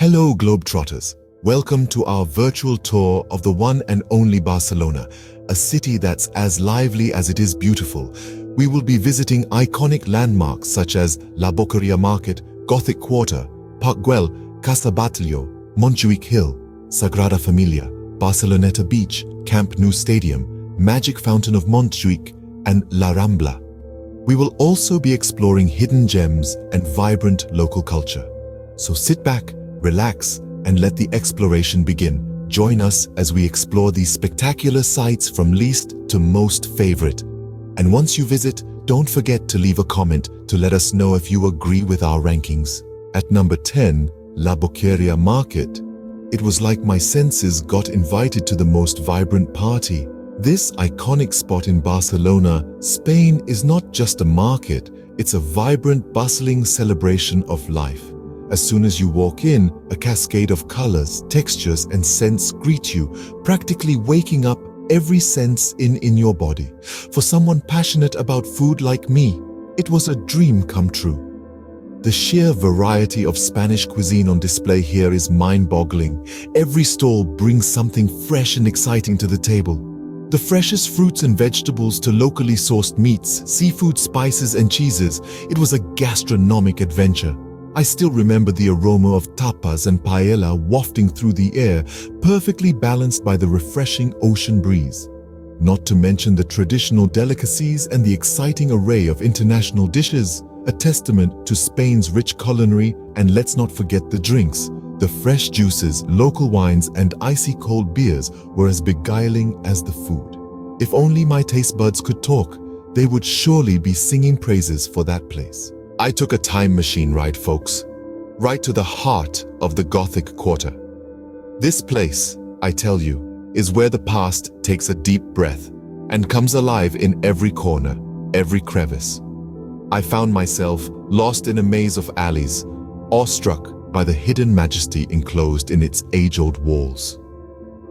Hello Globetrotters, welcome to our virtual tour of the one and only Barcelona, a city that's as lively as it is beautiful. We will be visiting iconic landmarks such as Labaria Market, Gothic Quarter, Park Güell, Casa Batll, Montri Hill, Sagrada Familia, Barcelona Beach, Nou Stadium, Magic Fountain of Montjuic, and La Rambla. We will also be exploring hidden gems and vibrant local culture. So sit back, relax, and let the exploration begin. Join us as we explore these spectacular sights from least to most favorite. And once you visit, don't forget to leave a comment to let us know if you agree with our rankings. At number 10, Labaria Market. It was like my senses got invited to the most vibrant party. This iconic spot in Barcelona, Spain, is not just a market, it's a vibrant, bustling celebration of life. As soon as you walk in, a cascade of colors, textures, and scents greet you, practically waking up every sense in your body. For someone passionate about food like me, it was a dream come true. The sheer variety of Spanish cuisine on display here is mind-boggling. Every stall brings something fresh and exciting to the table. The freshest fruits and vegetables to locally sourced meats, seafood, spices, and cheeses. It was a gastronomic adventure. I still remember the aroma of tapas and paella wafting through the air, perfectly balanced by the refreshing ocean breeze. Not to mention the traditional delicacies and the exciting array of international dishes, a testament to Spain's rich culinary. And let's not forget the drinks. The fresh juices, local wines, and icy cold beers were as beguiling as the food. If only my taste buds could talk, they would surely be singing praises for that place. I took a time machine ride, folks, right to the heart of the Gothic Quarter. This place, I tell you, is where the past takes a deep breath and comes alive in every corner, every crevice. I found myself lost in a maze of alleys, awestruck by the hidden majesty enclosed in its age-old walls.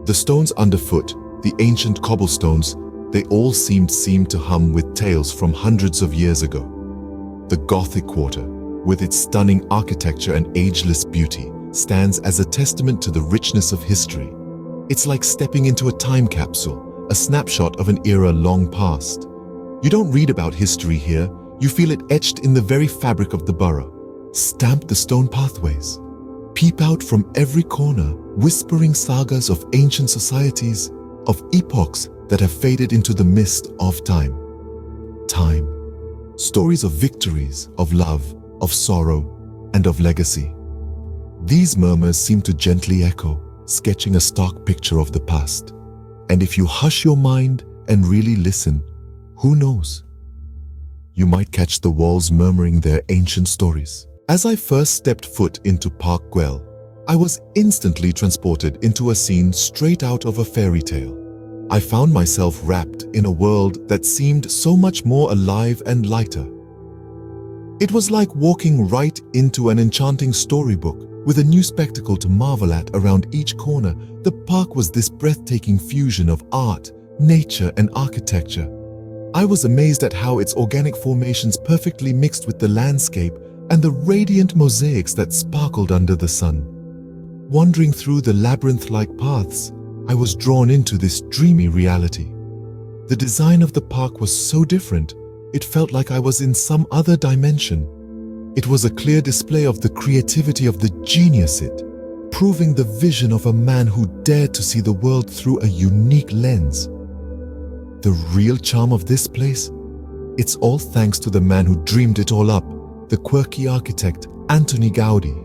The stones underfoot, the ancient cobblestones, they all seemed to hum with tales from hundreds of years ago. The Gothic Quarter, with its stunning architecture and ageless beauty, stands as a testament to the richness of history. It's like stepping into a time capsule, a snapshot of an era long past. You don't read about history here, you feel it etched in the very fabric of the borough. Stamp the stone pathways. Peep out from every corner, whispering sagas of ancient societies, of epochs that have faded into the mist of time. Stories of victories, of love, of sorrow, and of legacy. These murmurs seem to gently echo, sketching a stark picture of the past. And if you hush your mind and really listen, who knows? You might catch the walls murmuring their ancient stories. As I first stepped foot into Park Güell, I was instantly transported into a scene straight out of a fairy tale. I found myself wrapped in a world that seemed so much more alive and lighter. It was like walking right into an enchanting storybook with a new spectacle to marvel at around each corner. The park was this breathtaking fusion of art, nature, and architecture. I was amazed at how its organic formations perfectly mixed with the landscape and the radiant mosaics that sparkled under the sun. Wandering through the labyrinth-like paths, I was drawn into this dreamy reality. The design of the park was so different, it felt like I was in some other dimension. It was a clear display of the creativity of the genius, proving the vision of a man who dared to see the world through a unique lens. The real charm of this place? It's all thanks to the man who dreamed it all up, the quirky architect Antoni Gaudí.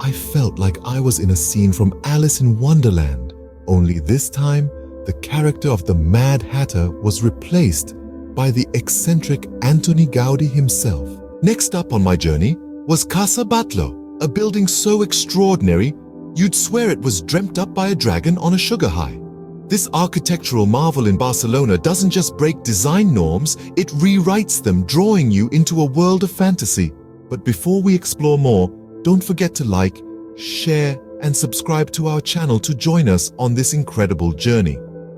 I felt like I was in a scene from Alice in Wonderland. Only this time, the character of the Mad Hatter was replaced by the eccentric Antoni Gaudí himself. Next up on my journey was Casa Batll, a building so extraordinary, you'd swear it was dreamt up by a dragon on a sugar high. This architectural marvel in Barcelona doesn't just break design norms, it rewrites them, drawing you into a world of fantasy. But before we explore more, don't forget to like, share, and subscribe to our channel to join us on this incredible journey.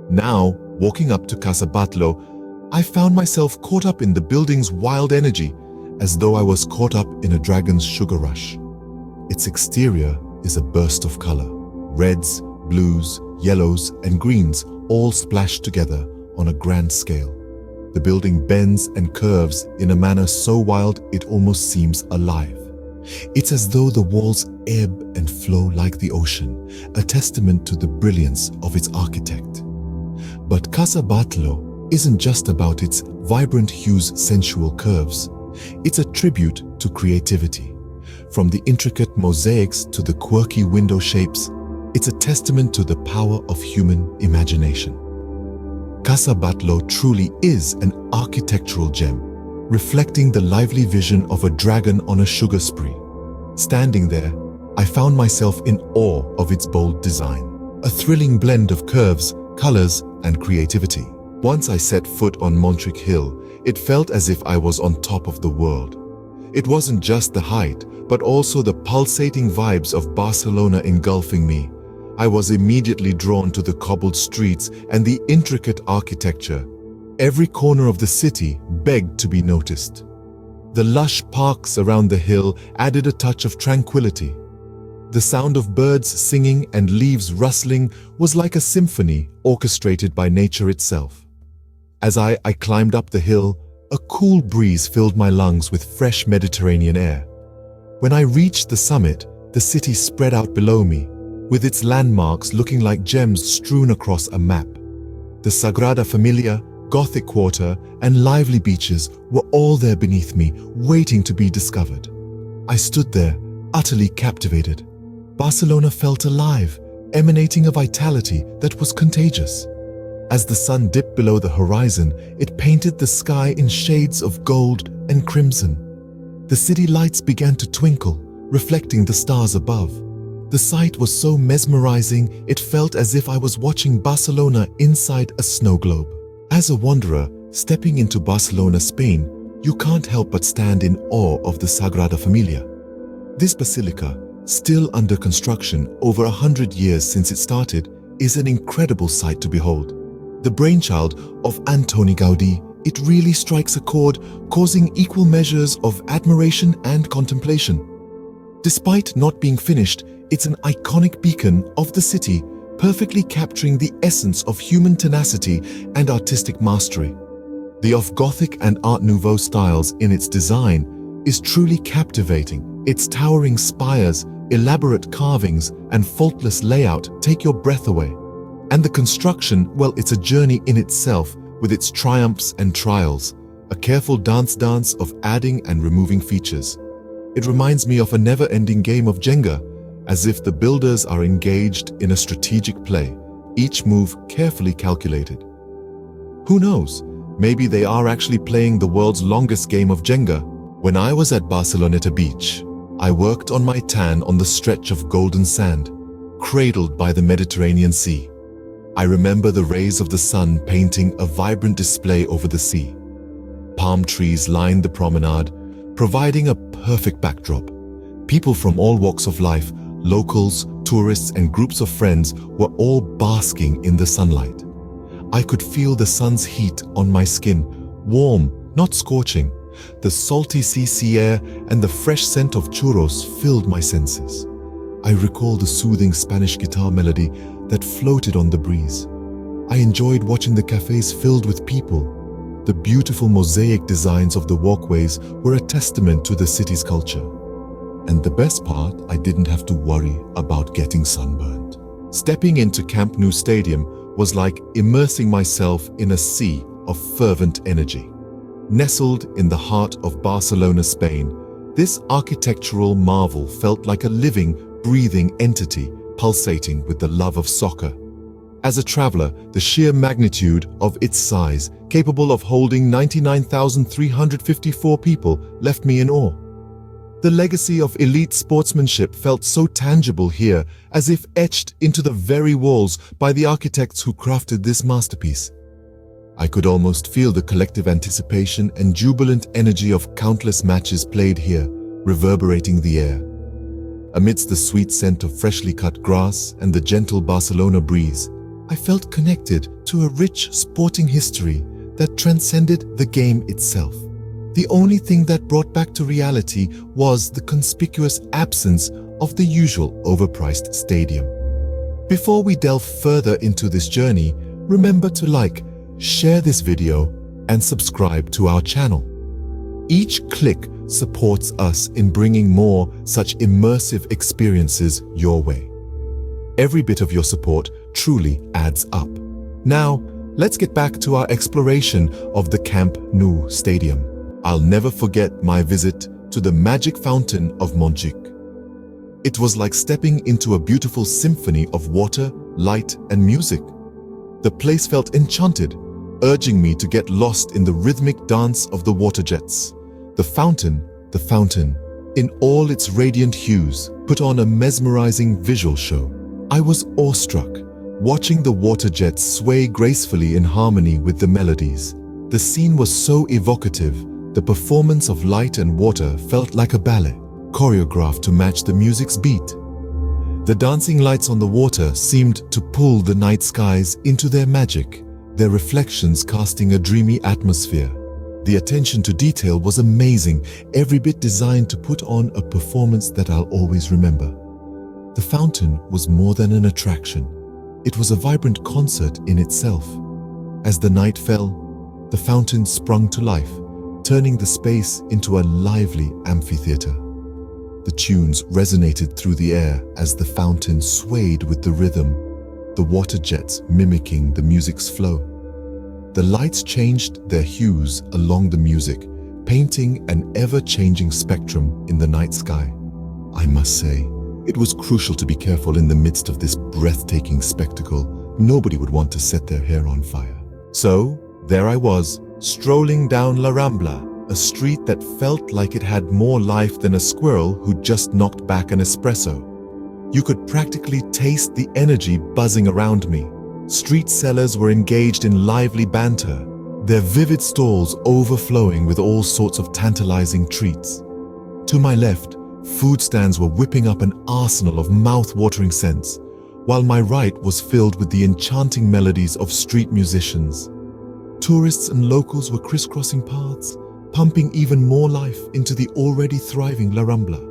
Now, walking up to Casa Batll, I found myself caught up in the building's wild energy, as though I was caught up in a dragon's sugar rush. Its exterior, is a burst of color. Reds, blues, yellows, and greens all splashed together on a grand scale. The building bends and curves in a manner so wild it almost seems alive. It's as though the walls ebb and flow like the ocean, a testament to the brilliance of its architect. But Casa Batll isn't just about its vibrant hues, sensual curves. It's a tribute to creativity. From the intricate mosaics to the quirky window shapes, it's a testament to the power of human imagination. Casa Batll truly is an architectural gem, reflecting the lively vision of a dragon on a sugar spree. Standing there, I found myself in awe of its bold design, a thrilling blend of curves, colors, and creativity. Once I set foot on Montri Hill, it felt as if I was on top of the world. It wasn't just the height, but also the pulsating vibes of Barcelona engulfing me. I was immediately drawn to the cobbled streets and the intricate architecture. Every corner of the city begged to be noticed. The lush parks around the hill added a touch of tranquility. The sound of birds singing and leaves rustling was like a symphony orchestrated by nature itself. As I climbed up the hill, a cool breeze filled my lungs with fresh Mediterranean air. When I reached the summit, the city spread out below me, with its landmarks looking like gems strewn across a map. The Sagrada Familia, Gothic Quarter, and lively beaches were all there beneath me, waiting to be discovered. I stood there, utterly captivated. Barcelona felt alive, emanating a vitality that was contagious. As the sun dipped below the horizon, it painted the sky in shades of gold and crimson. The city lights began to twinkle, reflecting the stars above. The sight was so mesmerizing, it felt as if I was watching Barcelona inside a snow globe. As a wanderer, stepping into Barcelona, Spain, you can't help but stand in awe of the Sagrada Familia. This basilica, still under construction over 100 years since it started, is an incredible sight to behold. The brainchild of Antoni Gaudí, it really strikes a chord, causing equal measures of admiration and contemplation. Despite not being finished, it's an iconic beacon of the city, perfectly capturing the essence of human tenacity and artistic mastery. The Gothic and Art Nouveau styles in its design is truly captivating. Its towering spires, elaborate carvings, and faultless layout take your breath away. And the construction, well, it's a journey in itself, with its triumphs and trials, a careful dance of adding and removing features. It reminds me of a never-ending game of Jenga, as if the builders are engaged in a strategic play, each move carefully calculated. Who knows, maybe they are actually playing the world's longest game of Jenga. When I was at Barcelona Beach, I worked on my tan on the stretch of golden sand, cradled by the Mediterranean Sea. I remember the rays of the sun painting a vibrant display over the sea. Palm trees lined the promenade, providing a perfect backdrop. People from all walks of life, locals, tourists, and groups of friends were all basking in the sunlight. I could feel the sun's heat on my skin, warm, not scorching. The salty sea air and the fresh scent of churros filled my senses. I recall the soothing Spanish guitar melody that floated on the breeze. I enjoyed watching the cafes filled with people. The beautiful mosaic designs of the walkways were a testament to the city's culture. And the best part, I didn't have to worry about getting sunburned. Stepping into Nou Stadium was like immersing myself in a sea of fervent energy. Nestled in the heart of Barcelona, Spain, this architectural marvel felt like a living, breathing entity pulsating with the love of soccer. As a traveler, the sheer magnitude of its size, capable of holding 99,354 people, left me in awe. The legacy of elite sportsmanship felt so tangible here, as if etched into the very walls by the architects who crafted this masterpiece. I could almost feel the collective anticipation and jubilant energy of countless matches played here, reverberating the air. Amidst the sweet scent of freshly cut grass and the gentle Barcelona breeze, I felt connected to a rich sporting history that transcended the game itself. The only thing that brought back to reality was the conspicuous absence of the usual overpriced stadium. Before we delve further into this journey, remember to like, share this video, and subscribe to our channel. Each click supports us in bringing more such immersive experiences your way. Every bit of your support truly adds up. Now, let's get back to our exploration of the Camp Nou Stadium. I'll never forget my visit to the magic fountain of Montjuïc. It was like stepping into a beautiful symphony of water, light, and music. The place felt enchanted, urging me to get lost in the rhythmic dance of the water jets. The fountain, in all its radiant hues, put on a mesmerizing visual show. I was awestruck, watching the water jets sway gracefully in harmony with the melodies. The scene was so evocative, the performance of light and water felt like a ballet, choreographed to match the music's beat. The dancing lights on the water seemed to pull the night skies into their magic, their reflections casting a dreamy atmosphere. The attention to detail was amazing, every bit designed to put on a performance that I'll always remember. The fountain was more than an attraction. It was a vibrant concert in itself. As the night fell, the fountain sprung to life, turning the space into a lively amphitheater. The tunes resonated through the air as the fountain swayed with the rhythm, the water jets mimicking the music's flow. The lights changed their hues along the music, painting an ever-changing spectrum in the night sky. I must say, it was crucial to be careful in the midst of this breathtaking spectacle. Nobody would want to set their hair on fire. So, there I was, strolling down La Rambla, a street that felt like it had more life than a squirrel who just knocked back an espresso. You could practically taste the energy buzzing around me. Street sellers were engaged in lively banter, their vivid stalls overflowing with all sorts of tantalizing treats. To my left, food stands were whipping up an arsenal of mouth-watering scents, while my right was filled with the enchanting melodies of street musicians. Tourists and locals were crisscrossing paths, pumping even more life into the already thriving La Rambla.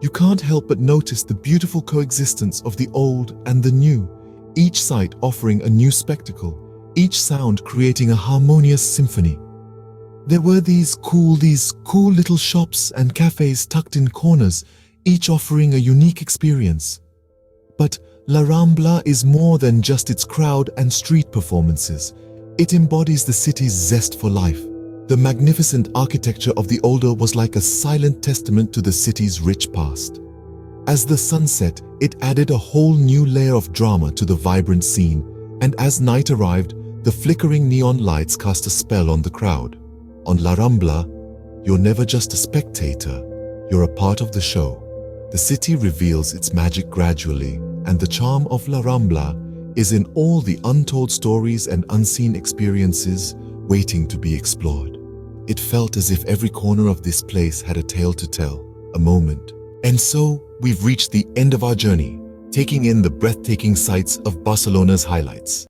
You can't help but notice the beautiful coexistence of the old and the new, each site offering a new spectacle, each sound creating a harmonious symphony. There were these cool little shops and cafes tucked in corners, each offering a unique experience. But La Rambla is more than just its crowd and street performances. It embodies the city's zest for life. The magnificent architecture of the Older was like a silent testament to the city's rich past. As the sun set, it added a whole new layer of drama to the vibrant scene, and as night arrived, the flickering neon lights cast a spell on the crowd. On La Rambla, you're never just a spectator, you're a part of the show. The city reveals its magic gradually, and the charm of La Rambla is in all the untold stories and unseen experiences waiting to be explored. It felt as if every corner of this place had a tale to tell, a moment. And so, we've reached the end of our journey, taking in the breathtaking sights of Barcelona's highlights.